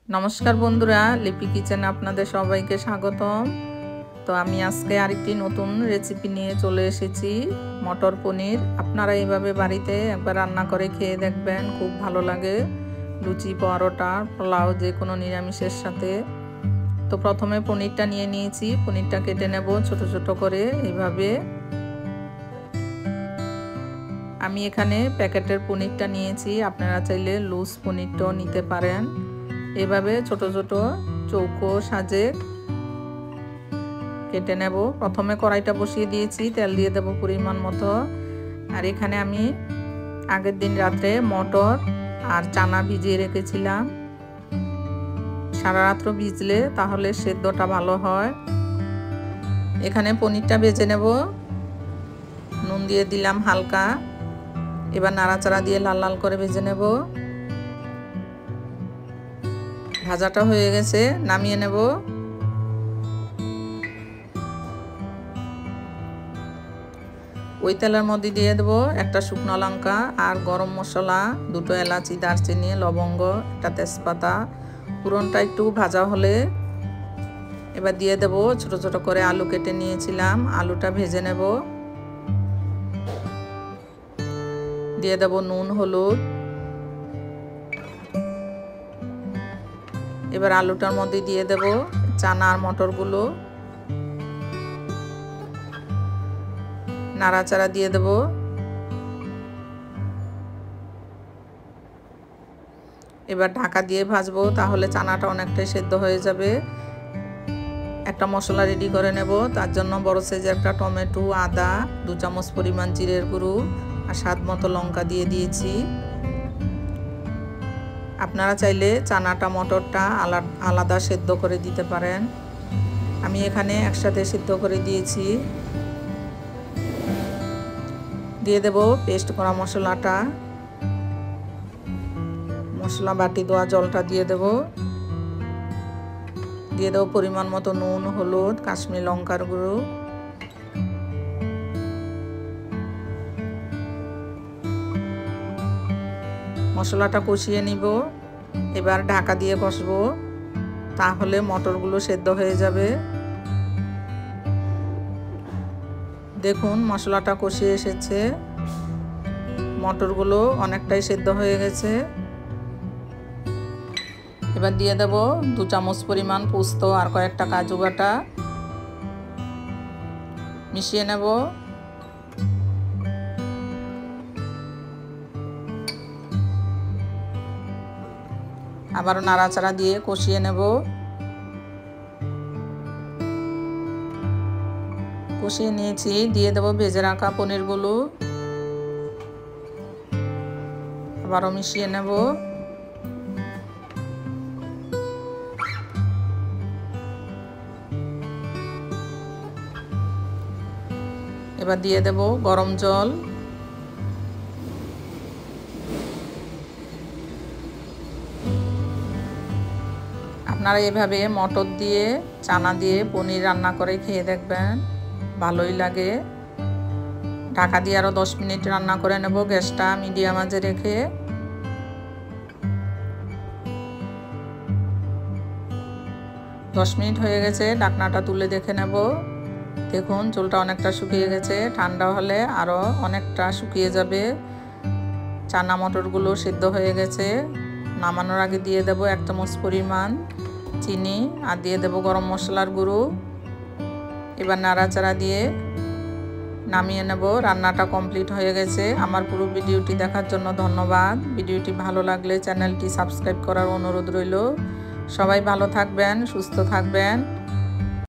নমস্কার বন্ধুরা, লিপি কিচেনে আপনাদের সবাইকে স্বাগতম। তো আমি আজকে আরেকটি নতুন রেসিপি নিয়ে চলে এসেছি, মটর পনির। আপনারা এইভাবে বাড়িতে একবার রান্না করে খেয়ে দেখবেন, খুব ভালো লাগে। লুচি, পরোটা, পোলাও, যে কোনো নিরামিষের সাথে। তো প্রথমে পনিরটা নিয়ে নিয়েছি, পনিরটা কেটে নেব ছোট ছোট করে এইভাবে। আমি এখানে প্যাকেটের পনিরটা নিয়েছি, আপনারা চাইলে লুজ পনিরটাও নিতে পারেন। এভাবে ছোট ছোট চৌকো সাজে কেটে নেব। প্রথমে কড়াইটা বসিয়ে দিয়েছি, তেল দিয়ে দেব পরিমাণ মতো। আর এখানে আমি আগের দিন রাত্রে মটর আর চানা ভিজিয়ে রেখেছিলাম। সারা রাত্র ভিজলে তাহলে সেদ্ধটা ভালো হয়। এখানে পনিরটা ভেজে নেব, নুন দিয়ে দিলাম হালকা। এবার নাড়াচাড়া দিয়ে লাল লাল করে ভেজে নেব। ভাজাটা হয়ে গেছে, নামিয়ে নেব। ওই তেলের মধ্যে দিয়ে দেবো একটা শুকনো লঙ্কা আর গরম মশলা, দুটো এলাচি, দারচিনি, লবঙ্গ, একটা তেজপাতা। পুরনটা একটু ভাজা হলে এবার দিয়ে দেবো ছোট ছোট করে আলু কেটে নিয়েছিলাম, আলুটা ভেজে নেব। দিয়ে দেবো নুন, হলুদ। এবার আলুটার মধ্যে দিয়ে দেব চানা আর মটরগুলো, নাড়াচাড়া দিয়ে দেব। এবার ঢাকা দিয়ে ভাজবো, তাহলে চানাটা অনেকটাই সেদ্ধ হয়ে যাবে। একটা মশলা রেডি করে নেব। তার জন্য বড় সাইজের একটা টমেটো, আদা, 2 চামচ পরিমাণ জিরের গুঁড়ো আর স্বাদ মতো লঙ্কা দিয়ে দিয়েছি। আপনারা চাইলে চানাটা মটরটা আলাদা সেদ্ধ করে দিতে পারেন। আমি এখানে একসাথে সিদ্ধ করে দিয়েছি। দিয়ে দেব পেস্ট করা মশলাটা, মশলা বাটি দেওয়া জলটা দিয়ে দেব। দিয়ে দেবো পরিমাণ মতো নুন, হলুদ, কাশ্মীরি লঙ্কার গুঁড়ো। মশলাটা কষিয়ে নিব। এবার ঢাকা দিয়ে কষবো, তাহলে মটরগুলো সেদ্ধ হয়ে যাবে। দেখুন মশলাটা কষিয়ে এসেছে, মটরগুলো অনেকটাই সেদ্ধ হয়ে গেছে। এবার দিয়ে দেব 2 চামচ পরিমাণ পোস্ত আর কয়েকটা কাজু বাটা, মিশিয়ে নেব। আবারও নাড়াচাড়া দিয়ে কষিয়ে নেব। কষিয়ে নিয়েছি, দিয়ে দেব ভেজে রাখা পনিরগুলো, আবারও মিশিয়ে নেব। এবার দিয়ে দেব গরম জল। আপনারা এভাবে মটর দিয়ে, চানা দিয়ে পনির রান্না করে খেয়ে দেখবেন, ভালোই লাগে। ঢাকা দিয়ে আরও 10 মিনিট রান্না করে নেব, গ্যাসটা মিডিয়াম আঁচে রেখে। দশ মিনিট হয়ে গেছে, ঢাকনাটা তুলে দেখে নেব। দেখুন ঝোলটা অনেকটা শুকিয়ে গেছে, ঠান্ডা হলে আরও অনেকটা শুকিয়ে যাবে। চানা মটরগুলো সিদ্ধ হয়ে গেছে। নামানোর আগে দিয়ে দেব 1 চামচ পরিমাণ চিনি আর দিয়ে দেব গরম মশলার গুঁড়ো। এবার নাড়াচাড়া দিয়ে নামিয়ে নেব। রান্নাটা কমপ্লিট হয়ে গেছে। আমার পুরো ভিডিওটি দেখার জন্য ধন্যবাদ। ভিডিওটি ভালো লাগলে চ্যানেলটি সাবস্ক্রাইব করার অনুরোধ রইল। সবাই ভালো থাকবেন, সুস্থ থাকবেন।